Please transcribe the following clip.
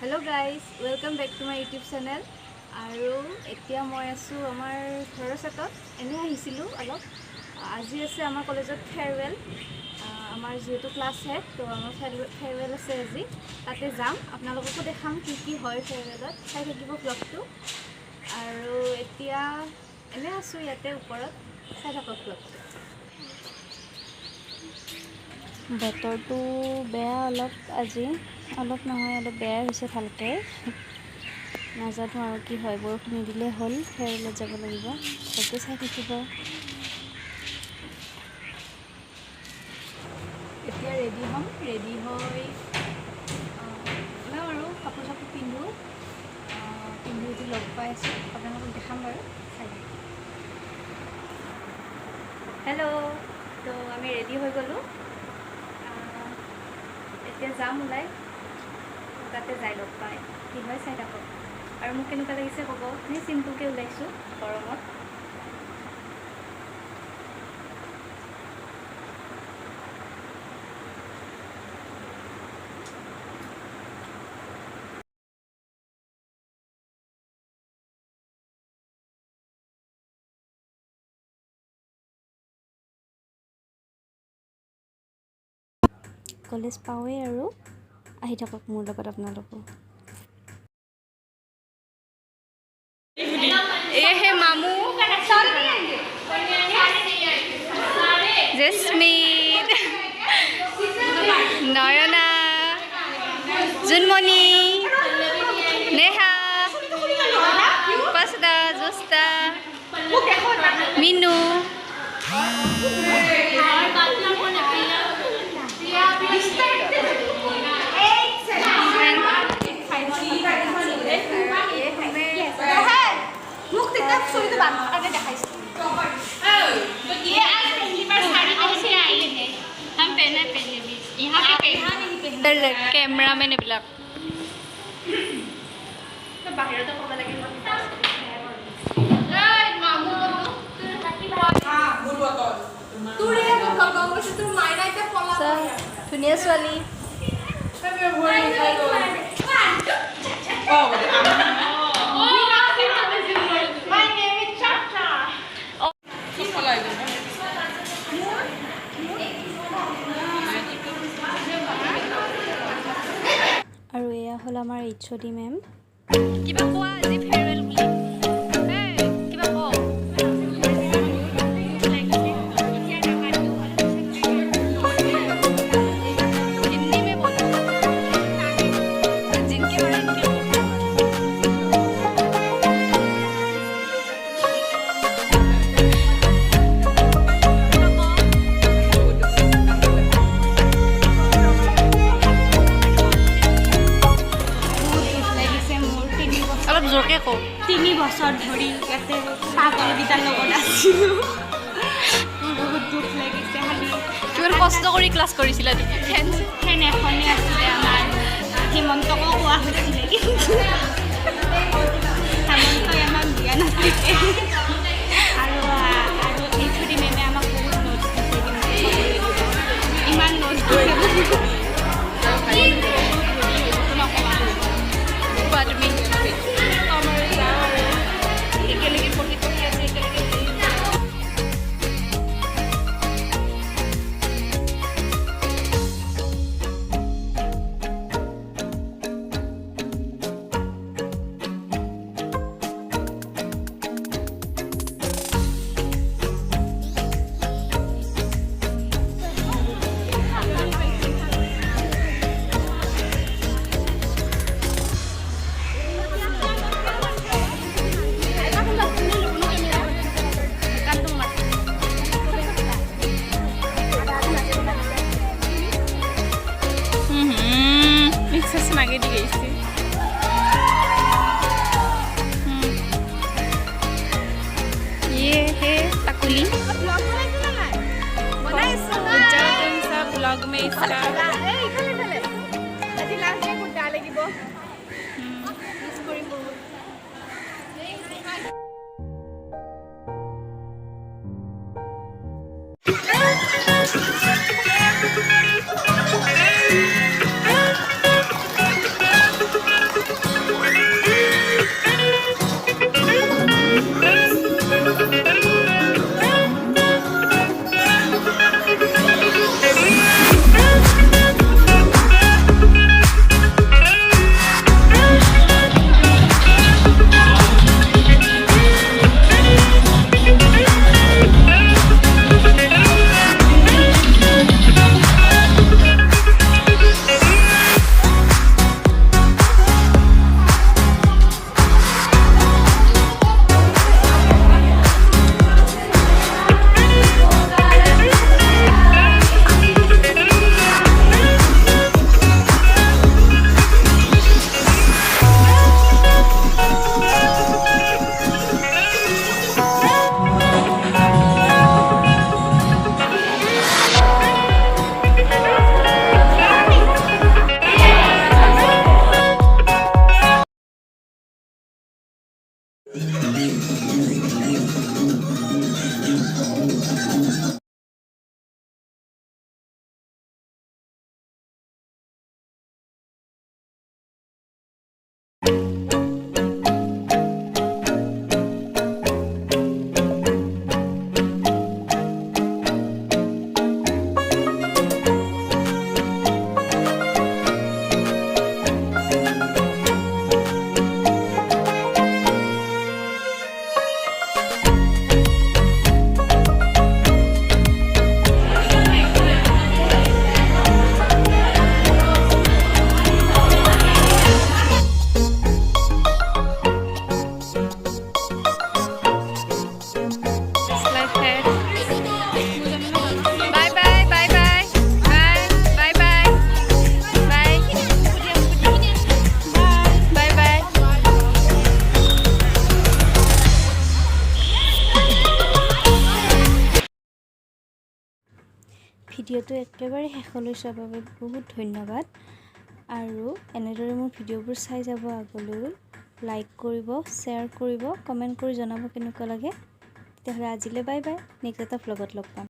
Hello guys, welcome back to my YouTube channel. আৰু এতিয়া মই আছো আমাৰ ঘৰৰ সাতত এনে আহিছিলো অলপ আজি আছে আমাৰ কলেজত ফেয়াৰৱেল আমাৰ যেহেতু ক্লাছ শেষ তো আমাৰ ফেয়াৰৱেল আছে আজি তাতে যাম আপোনালোককো দেখাম কি হয় ফেয়াৰৱেলত চাই থাকিব ব্লগটো আৰু এতিয়া এনে আছো ইয়াতে ওপৰত চাই থাকক ব্লগটো বতৰটো বেয়া অলপ আজি অলপ নহয় অলপ বেয়া হৈছে ভালকে নাজানো আৰু কি হয় বৰষুণ নিদিলে হ'ল ফেয়াৰৱেলত যাব লাগিব তাকে চাই থাকিব এতিয়া ৰেডি হ'ম ৰেডি হৈ ওলাম আৰু কাপোৰ চাপোৰ পিন্ধি উঠি লগ পাই আছোঁ আপোনালোকক দেখাম বাৰু চাই হেল্ল' তো আমি ৰেডি হৈ গ'লোঁ এতিয়া যাম ওলাই তাতে যাই লগ পাই কি হয় চাই থাকক আৰু মোক কেনেকুৱা লাগিছে ক'ব আমি চিম্পুলকৈ ওলাইছোঁ গৰমত কলেজ পাওঁৱেই আৰু আহি থাকক মোৰ লগত আপোনালোকো এহে মামু জেসমিন নয়না জুনমণি নেহা পাসদা জোস্তা মিনু कैमरामैन এইবিলাক বাহিৰতে ক'ব লাগে ধুনীয়া ছোৱালী আৰু এয়া হ'ল আমাৰ HOD মেম কিবা কোৱা আজি ফেয়াৰৱেল বুলি কিবা কওঁ জোৰকে কওঁ 3 বছৰ ধৰি ইয়াতে পাগলকেইটাৰ লগত আছিলোঁ বহুত দুখ লাগিছে খালি কিমান কষ্ট কৰি ক্লাছ কৰিছিলা তুমি ফেন এখনেই আছিলে আমাৰ হিমন্তকো কোৱা হৈছিলে কিন্তু হেমন্তই আমাক দিয়া নাছিলে আৰু HOD মেমে আমাক বহুত নোটছ দিছে ইমান নোটছ দিছে आगे दी गई थी ये है तकुली ब्लॉग में इसका ভিডিঅ'টো একেবাৰে শেষলৈ চোৱাৰ বাবে বহুত ধন্যবাদ। আৰু এনেদৰে মোৰ ভিডিঅ'বোৰ চাই যাব আগলৈও। লাইক কৰিব, শ্বেয়াৰ কৰিব, কমেণ্ট কৰি জনাব কেনেকুৱা লাগে। তেতিয়াহ'লে আজিলৈ বাই বাই, নেক্সট এটা ভ্লগত লগ পাম।